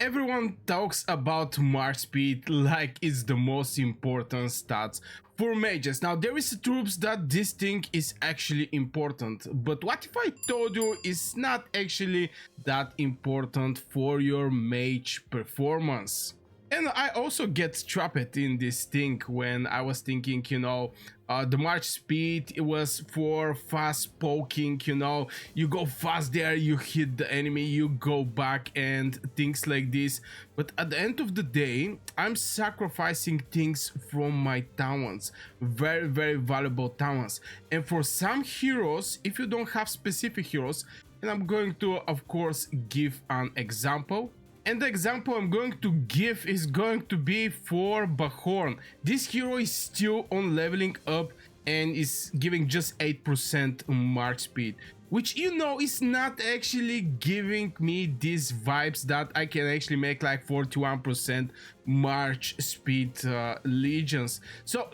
everyone talks about march speed like it's the most important stats for mages. Now there is troops that this thing is actually important, but what if I told you it's not actually that important for your mage performance? And I also get trapped in this thing when I was thinking, the march speed, it was for fast poking, you go fast there, you hit the enemy, you go back and things like this. But at the end of the day, I'm sacrificing things from my talents, very, very valuable talents. And for some heroes, if you don't have specific heroes, and I'm going to, of course, give an example. And the example I'm going to give is going to be for Bahorn. This hero is still on leveling up and is giving just 8% march speed, which is not actually giving me these vibes that I can actually make like 41% march speed legions. So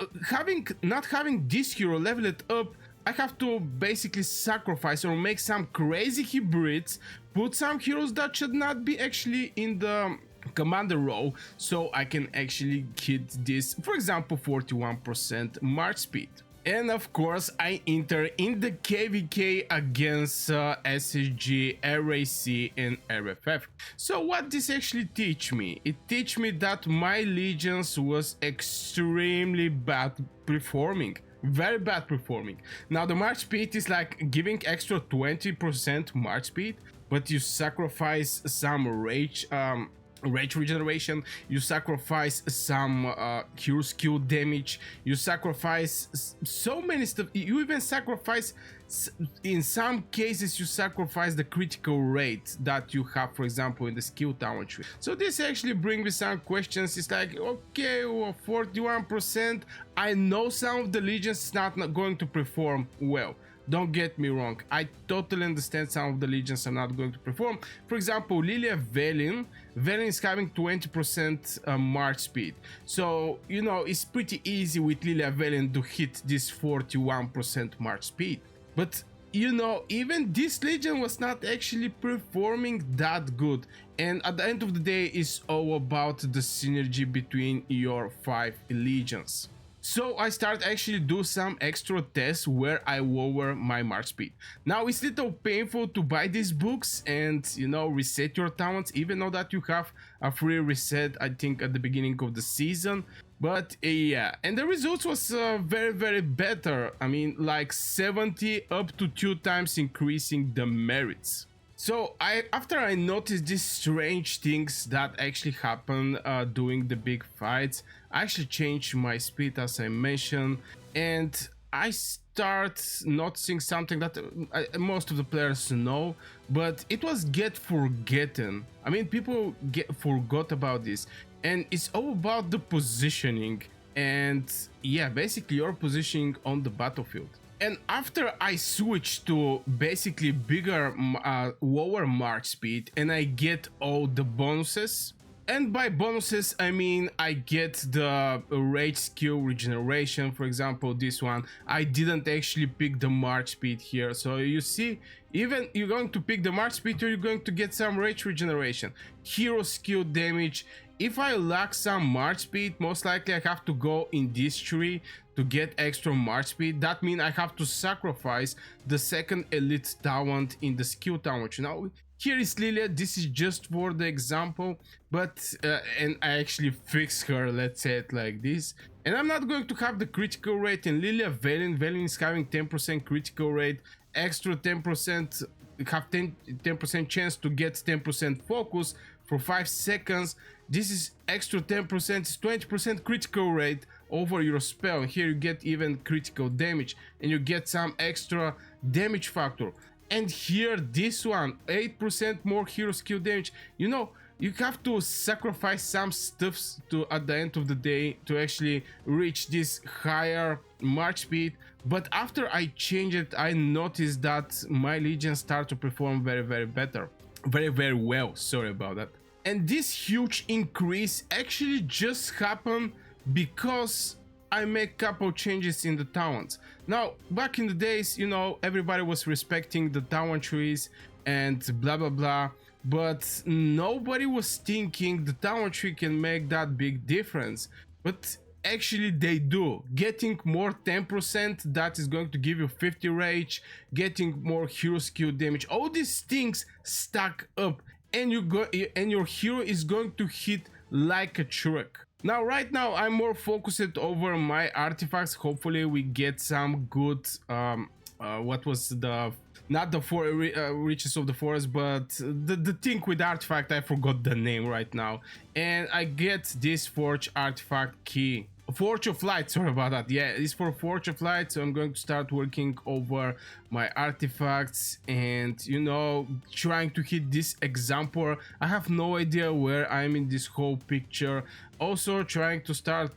not having this hero level it up, I have to basically sacrifice or make some crazy hybrids, put some heroes that should not be actually in the commander role, so I can actually hit this, for example, 41% march speed. And of course, I enter in the KVK against SSG, RAC, and RFF. So what this actually teach me? It teach me that my legions was extremely bad performing. Very bad performing. Now the march speed is like giving extra 20% march speed, but you sacrifice some rage regeneration, you sacrifice some hero skill damage, you sacrifice so many stuff, you even sacrifice, in some cases you sacrifice the critical rate that you have, for example, in the skill talent tree. So this actually brings me some questions. It's like, okay, well, 41%, I know some of the legions is not going to perform well. Don't get me wrong, I totally understand some of the legions are not going to perform. For example, Lilia Velen is having 20% march speed. So, it's pretty easy with Lilia Velen to hit this 41% march speed. But, even this legion was not actually performing that good. And at the end of the day, it's all about the synergy between your 5 legions. So I start actually do some extra tests where I lower my march speed. Now it's little painful to buy these books and reset your talents, even though that you have a free reset, I think, at the beginning of the season. But yeah, and the results was very, very better. I mean, like 70 up to 2 times increasing the merits. So after I noticed these strange things that actually happen during the big fights, I actually changed my speed, as I mentioned, and I start noticing something that most of the players know, but it was get forgotten. I mean, people forgot about this, and it's all about the positioning and yeah, basically your positioning on the battlefield. And after I switch to basically bigger, lower march speed, and I get all the bonuses, and by bonuses I mean I get the rage skill regeneration. For example, this one, I didn't actually pick the march speed here, so you see, even you're going to pick the march speed or you're going to get some rage regeneration, hero skill damage. If I lack some march speed, most likely I have to go in this tree to get extra march speed. That means I have to sacrifice the second elite talent in the skill talent. Now here is Lilia, this is just for the example, but and I actually fix her, let's say it like this. And I'm not going to have the critical rate in Lilia. Velen is having 10% critical rate, extra 10%, have 10% chance to get 10% focus for 5 seconds. This is extra 10%, it's 20% critical rate over your spell. Here you get even critical damage and you get some extra damage factor. And here this one, 8% more hero skill damage. You have to sacrifice some stuffs to at the end of the day to actually reach this higher march speed. But after I change it, I noticed that my legions start to perform very, very better, very, very well, sorry about that. And this huge increase actually just happened because I make couple changes in the talents. Now, back in the days, everybody was respecting the talent trees and blah blah blah, but nobody was thinking the tower tree can make that big difference. But actually they do. Getting more 10%, that is going to give you 50 rage, getting more hero skill damage, all these things stack up, and your hero is going to hit like a truck. Now, right now, I'm more focused over my artifacts. Hopefully, we get some good. What was the not the riches of the forest, but the thing with artifact? I forgot the name right now. And I get this forge artifact key. Forge of Light, sorry about that. Yeah, it's for Forge of Light, so I'm going to start working over my artifacts and, you know, trying to hit this example. I have no idea where I'm in this whole picture. Also trying to start,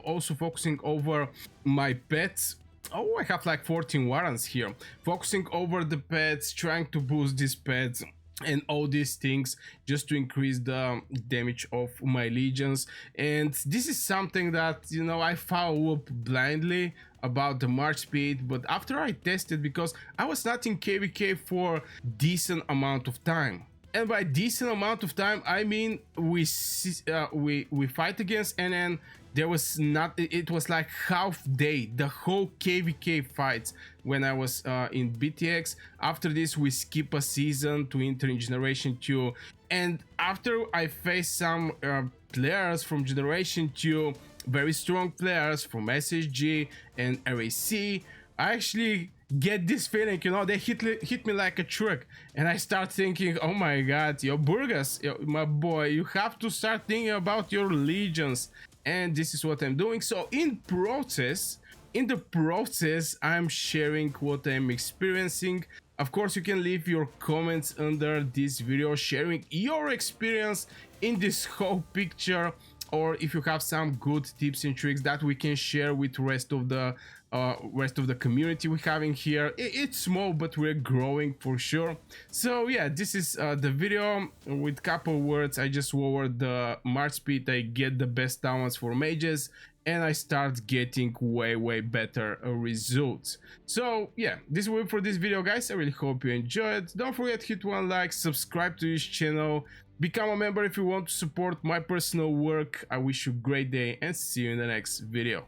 also focusing over my pets. Oh, I have like 14 warrants here. Focusing over the pets, trying to boost these pets and all these things just to increase the damage of my legions. And this is something that, you know, I follow up blindly about the march speed, but after I tested, because I was not in kvk for decent amount of time, and by decent amount of time I mean we fight against NN. There was not, it was like half day, the whole kvk fights when I was in btx. After this we skip a season to enter in generation 2, and after I faced some players from generation 2, very strong players from ssg and rac, I actually get this feeling, you know, they hit me like a truck, and I start thinking, oh my god, yo Burgas, yo, my boy, you have to start thinking about your legions. And this is what I'm doing. So in the process I'm sharing what I'm experiencing. Of course, you can leave your comments under this video sharing your experience in this whole picture, or if you have some good tips and tricks that we can share with rest of the community we having here. It's small, but we're growing for sure. So yeah, this is the video. With couple words, I just lowered the march speed, I get the best talents for mages, and I start getting way better results. So yeah, this will be for this video, guys. I really hope you enjoyed. Don't forget, hit one like, subscribe to this channel, become a member if you want to support my personal work. I wish you a great day and see you in the next video.